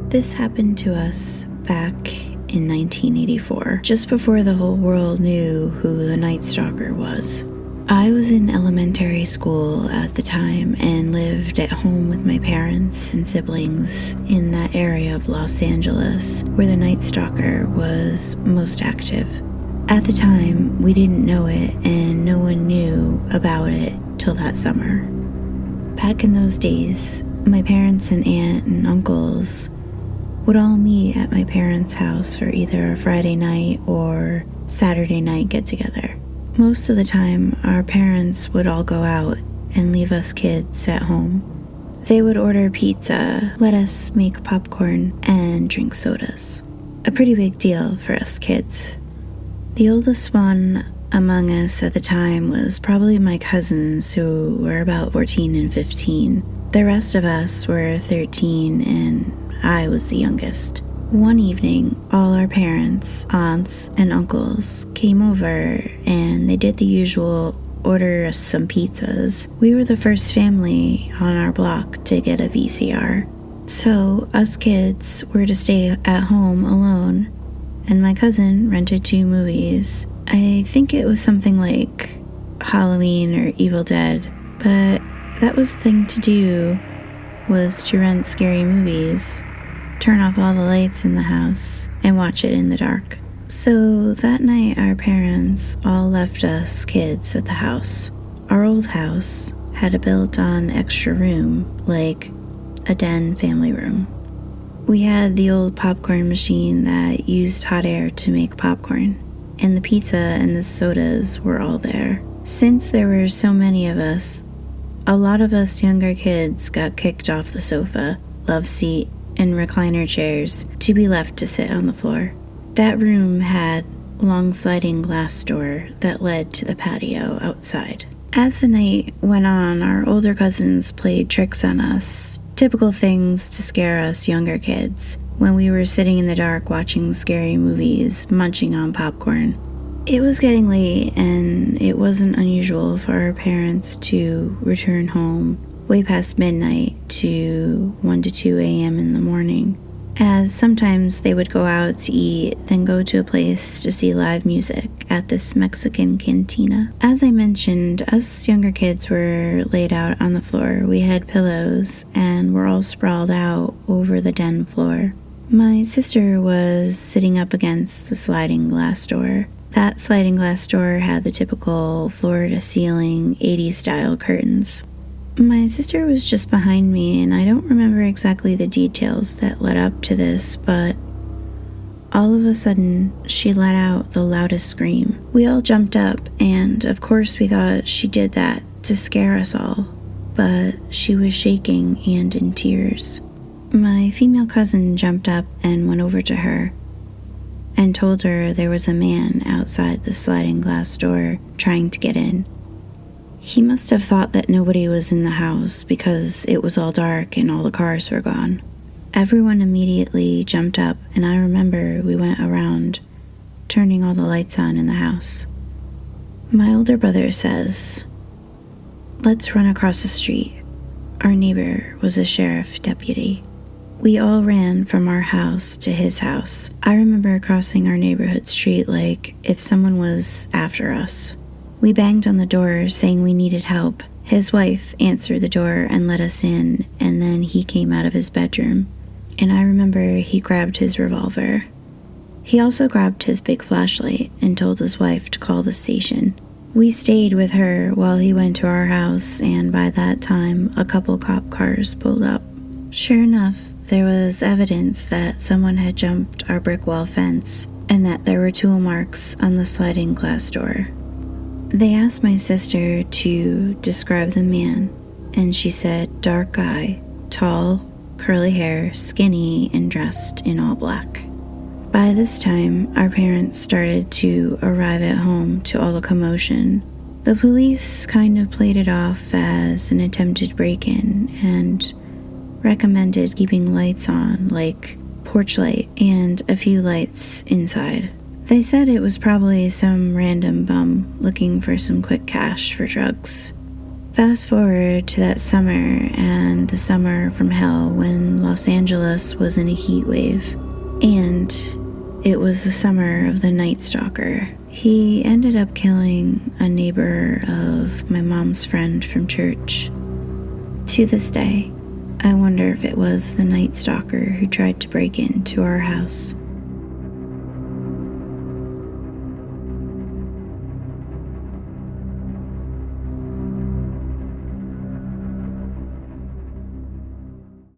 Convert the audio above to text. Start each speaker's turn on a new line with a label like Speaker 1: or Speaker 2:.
Speaker 1: This happened to us back in 1984, just before the whole world knew who the Night Stalker was. I was in elementary school at the time and lived at home with my parents and siblings in that area of Los Angeles where the Night Stalker was most active. At the time, we didn't know it and no one knew about it till that summer. Back in those days, my parents and aunt and uncles would all meet at my parents' house for either a Friday night or Saturday night get-together. Most of the time, our parents would all go out and leave us kids at home. They would order pizza, let us make popcorn, and drink sodas. A pretty big deal for us kids. The oldest one among us at the time was probably my cousins, who were about 14 and 15. The rest of us were 13, and I was the youngest. One evening, all our parents, aunts, and uncles came over and they did the usual order us some pizzas. We were the first family on our block to get a VCR. So us kids were to stay at home alone, and my cousin rented 2 movies. I think it was something like Halloween or Evil Dead, but that was the thing to do, was to rent scary movies, turn off all the lights in the house, and watch it in the dark. So that night, our parents all left us kids at the house. Our old house had a built-on extra room, like a den family room. We had the old popcorn machine that used hot air to make popcorn, and the pizza and the sodas were all there. Since there were so many of us, a lot of us younger kids got kicked off the sofa, love seat, and recliner chairs to be left to sit on the floor. That room had a long sliding glass door that led to the patio outside. As the night went on, our older cousins played tricks on us, typical things to scare us younger kids when we were sitting in the dark watching scary movies, munching on popcorn. It was getting late, and it wasn't unusual for our parents to return home way past midnight to 1 to 2 a.m. in the morning, as sometimes they would go out to eat, then go to a place to see live music at this Mexican cantina. As I mentioned, us younger kids were laid out on the floor. We had pillows, and were all sprawled out over the den floor. My sister was sitting up against the sliding glass door. That sliding glass door had the typical floor-to-ceiling 80s-style curtains. My sister was just behind me, and I don't remember exactly the details that led up to this, but all of a sudden, she let out the loudest scream. We all jumped up, and of course we thought she did that to scare us all, but she was shaking and in tears. My female cousin jumped up and went over to her and told her there was a man outside the sliding glass door trying to get in. He must have thought that nobody was in the house because it was all dark and all the cars were gone. Everyone immediately jumped up, and I remember we went around, turning all the lights on in the house. My older brother says, "Let's run across the street." Our neighbor was a sheriff deputy. We all ran from our house to his house. I remember crossing our neighborhood street like if someone was after us. We banged on the door saying we needed help. His wife answered the door and let us in, and then he came out of his bedroom. And I remember he grabbed his revolver. He also grabbed his big flashlight and told his wife to call the station. We stayed with her while he went to our house, and by that time, a couple cop cars pulled up. Sure enough, there was evidence that someone had jumped our brick wall fence and that there were tool marks on the sliding glass door. They asked my sister to describe the man, and she said dark guy, tall, curly hair, skinny, and dressed in all black. By this time, our parents started to arrive at home to all the commotion. The police kind of played it off as an attempted break-in and recommended keeping lights on, like porch light and a few lights inside. They said it was probably some random bum looking for some quick cash for drugs. Fast forward to that summer and the summer from hell when Los Angeles was in a heat wave. And it was the summer of the Night Stalker. He ended up killing a neighbor of my mom's friend from church. To this day, I wonder if it was the Night Stalker who tried to break into our house.